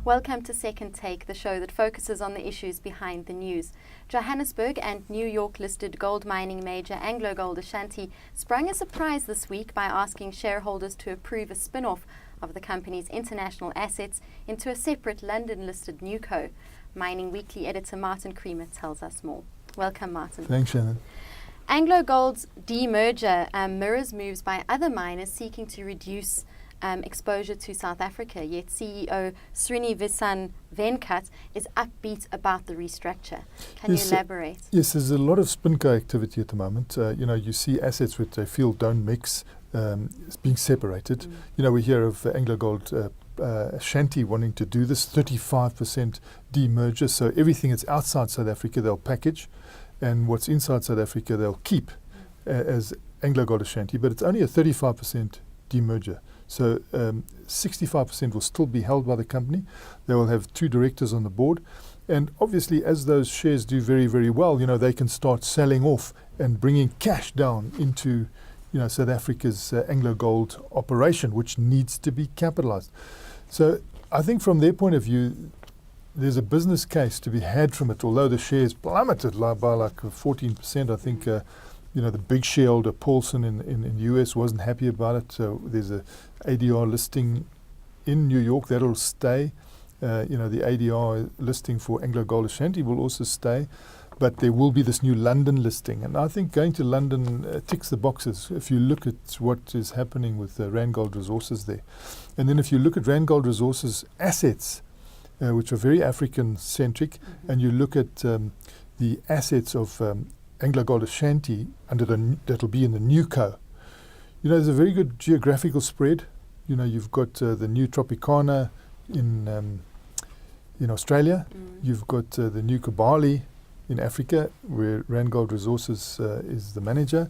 Welcome to Second Take, the show that focuses on the issues behind the news. Johannesburg and New York-listed gold mining major AngloGold Ashanti sprung a surprise this week by asking shareholders to approve a spin-off of the company's international assets into a separate London-listed newco. Mining Weekly editor Martin Creamer tells us more. Welcome, Martin. Thanks, Shannon. AngloGold's demerger mirrors moves by other miners seeking to reduce exposure to South Africa, yet CEO Srinivasan Venkat is upbeat about the restructure. Can you elaborate? Yes, there's a lot of spinco activity at the moment. You see assets which they feel don't mix, it's being separated. We hear of AngloGold Ashanti wanting to do this 35% demerger, so everything that's outside South Africa they'll package, and what's inside South Africa they'll keep as AngloGold Ashanti, but it's only a 35% demerger. So 65% will still be held by the company. They will have 2 directors on the board. And obviously, as those shares do very, very well, they can start selling off and bringing cash down into South Africa's AngloGold operation, which needs to be capitalized. So I think from their point of view, there's a business case to be had from it, although the shares plummeted by like 14%. I think the big shareholder, Paulson in the US, wasn't happy about it. So there's a ADR listing in New York that'll stay. The ADR listing for AngloGold Ashanti will also stay. But there will be this new London listing. And I think going to London ticks the boxes if you look at what is happening with Randgold Resources there. And then if you look at Randgold Resources assets, which are very African-centric, and you look at the assets of AngloGold Ashanti that'll be in the newco. There's a very good geographical spread. You've got the new Tropicana in Australia. You've got the new Kibali in Africa, where Randgold Resources is the manager.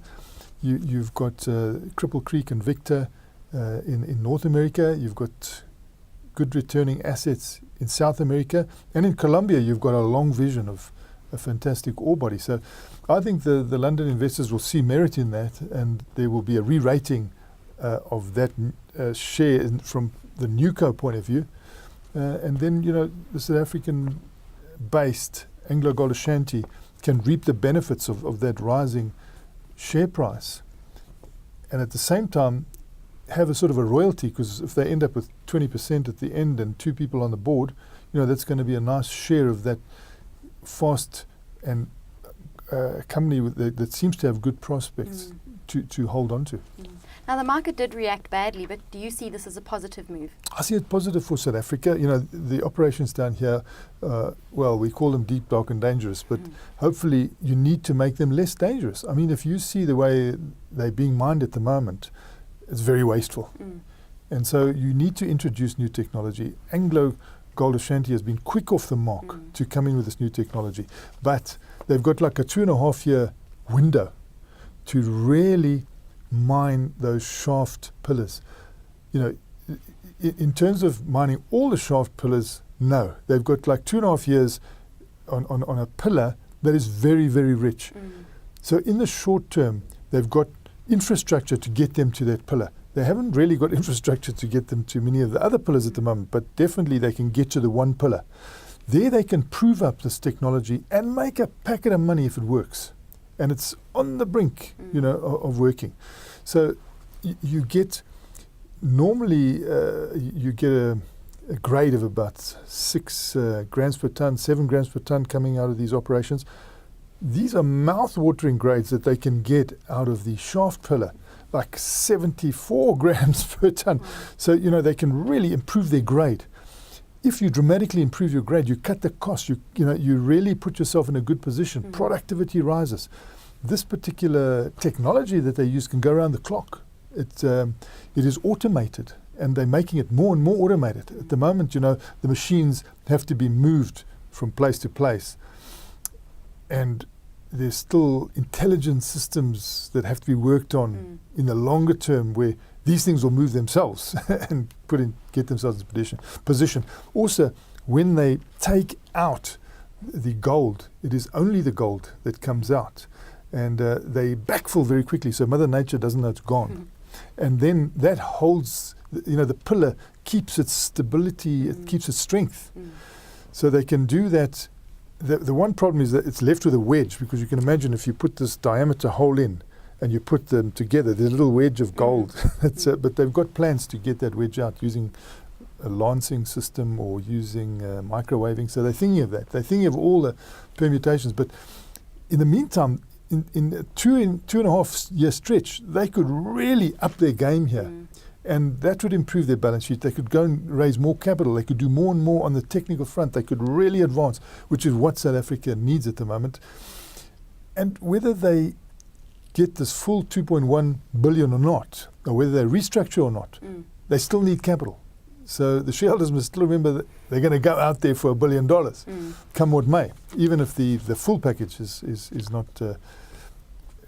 You've got Cripple Creek and Victor in North America. You've got good returning assets in South America. And in Colombia, you've got a long vision of a fantastic ore body. So I think the London investors will see merit in that, and there will be a re-rating of that share from the newco point of view. And then, the South African-based AngloGold Ashanti can reap the benefits of that rising share price. And at the same time, have a sort of a royalty, because if they end up with 20% at the end and 2 people on the board, that's going to be a nice share of that fast and company that seems to have good prospects to hold on to. Now, the market did react badly, but do you see this as a positive move? I see it positive for South Africa. The operations down here, we call them deep, dark and dangerous, but hopefully you need to make them less dangerous. I mean, if you see the way they're being mined at the moment, it's very wasteful. And so you need to introduce new technology. AngloGold Ashanti has been quick off the mark to come in with this new technology, but they've got like a 2.5-year window to really mine those shaft pillars. In terms of mining all the shaft pillars, no. They've got like 2.5 years on a pillar that is very, very rich. So in the short term, they've got infrastructure to get them to that pillar. They haven't really got infrastructure to get them to many of the other pillars at the moment, but definitely they can get to the one pillar. There they can prove up this technology and make a packet of money if it works. And it's on the brink, of working. So you get, normally you get a grade of about 6 grams per ton, 7 grams per ton coming out of these operations. These are mouth-watering grades that they can get out of the shaft pillar, like 74 grams per ton. So, they can really improve their grade. If you dramatically improve your grade, you cut the cost, you really put yourself in a good position. Productivity rises. This particular technology that they use can go around the clock. It is automated, and they're making it more and more automated. At the moment, the machines have to be moved from place to place. And there's still intelligent systems that have to be worked on in the longer term, where these things will move themselves and get themselves in position. Also, when they take out the gold, it is only the gold that comes out. And they backfill very quickly, so Mother Nature doesn't know it's gone. And then that holds the pillar keeps its stability, it keeps its strength. So they can do that. The one problem is that it's left with a wedge, because you can imagine if you put this diameter hole in and you put them together, there's a little wedge of gold. But they've got plans to get that wedge out using a lancing system or using microwaving. So they're thinking of that. They're thinking of all the permutations. But in the meantime, in a 2.5 year stretch, they could really up their game here. And that would improve their balance sheet. They could go and raise more capital. They could do more and more on the technical front. They could really advance, which is what South Africa needs at the moment. And whether they get this full 2.1 billion or not, or whether they restructure or not, they still need capital. So the shareholders must still remember that they're going to go out there for $1 billion, come what may, even if the full package is not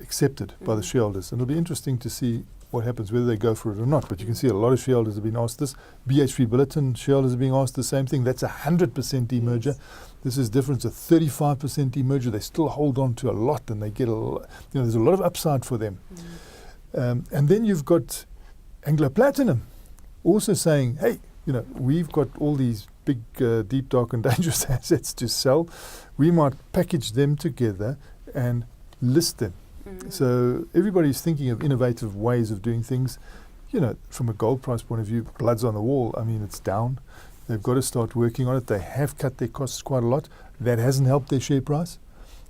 accepted by the shareholders. And it'll be interesting to see what happens, whether they go for it or not. But you can see a lot of shareholders have been asked this. BHP Billiton shareholders are being asked the same thing. That's 100% demerger. Yes. This is different. It's a 35% demerger. They still hold on to a lot, and they get there's a lot of upside for them. And then you've got Anglo Platinum also saying, hey, we've got all these big, deep, dark and dangerous assets to sell. We might package them together and list them. So everybody's thinking of innovative ways of doing things. From a gold price point of view, blood's on the wall. I mean, it's down. They've got to start working on it. They have cut their costs quite a lot. That hasn't helped their share price.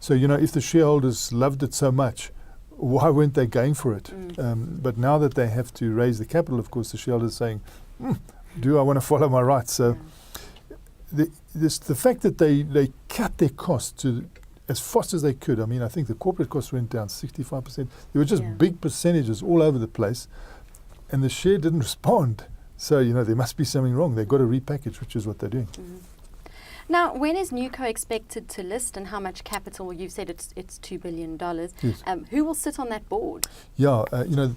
So, if the shareholders loved it so much, why weren't they going for it? But now that they have to raise the capital, of course, the shareholders are saying, do I want to follow my rights? So the fact that they cut their costs to as fast as they could. I mean, I think the corporate costs went down 65%. There were just big percentages all over the place, and the share didn't respond. So, there must be something wrong. They've got to repackage, which is what they're doing. Now, when is Newco expected to list, and how much capital? You've said it's $2 billion. Yes. Who will sit on that board? Yeah,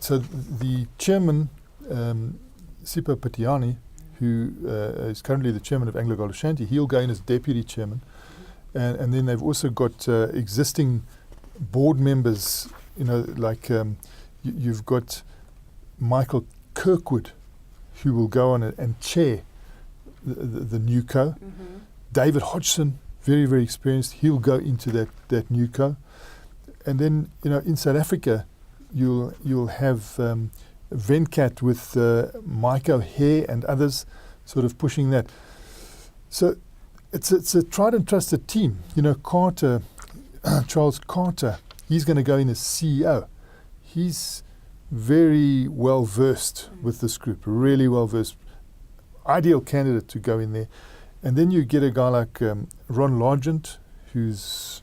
so the chairman, Sipho Patiani, who is currently the chairman of AngloGold Ashanti, he'll go in as deputy chairman. And then they've also got existing board members, you've got Michael Kirkwood, who will go on and chair the Newco. David Hodgson, very, very experienced, he'll go into that Newco. And then, in South Africa, you'll have Venkat with Mike O'Hare and others sort of pushing that. So it's a tried and trusted team. Carter, Charles Carter, he's going to go in as CEO. He's very well versed with this group, really well versed. Ideal candidate to go in there. And then you get a guy like Ron Largent, who's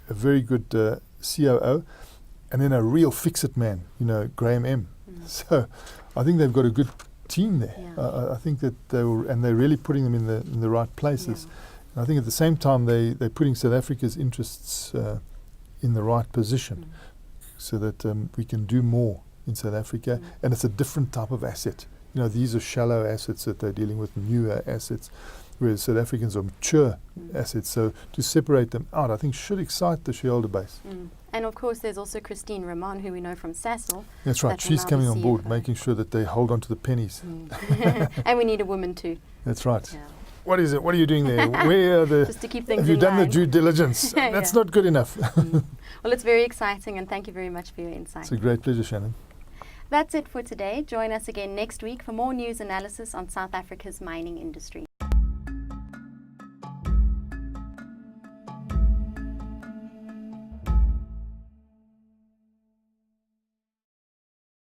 a very good COO, and then a real fix-it man, Graham M. So I think they've got a good team there. I think that they're really putting them in the right places. And I think at the same time they're putting South Africa's interests in the right position, so that we can do more in South Africa. And it's a different type of asset. These are shallow assets that they're dealing with, newer assets, whereas South Africans are mature assets. So to separate them out, I think should excite the shareholder base. And of course, there's also Christine Raman, who we know from Sasol. That's right. She's coming on board, making sure that they hold on to the pennies. And we need a woman too. That's right. Yeah. What is it? What are you doing there? Where are the? Just to keep things have you done line. the due diligence? That's not good enough. Well, it's very exciting, and thank you very much for your insight. It's a great pleasure, Shannon. That's it for today. Join us again next week for more news analysis on South Africa's mining industry.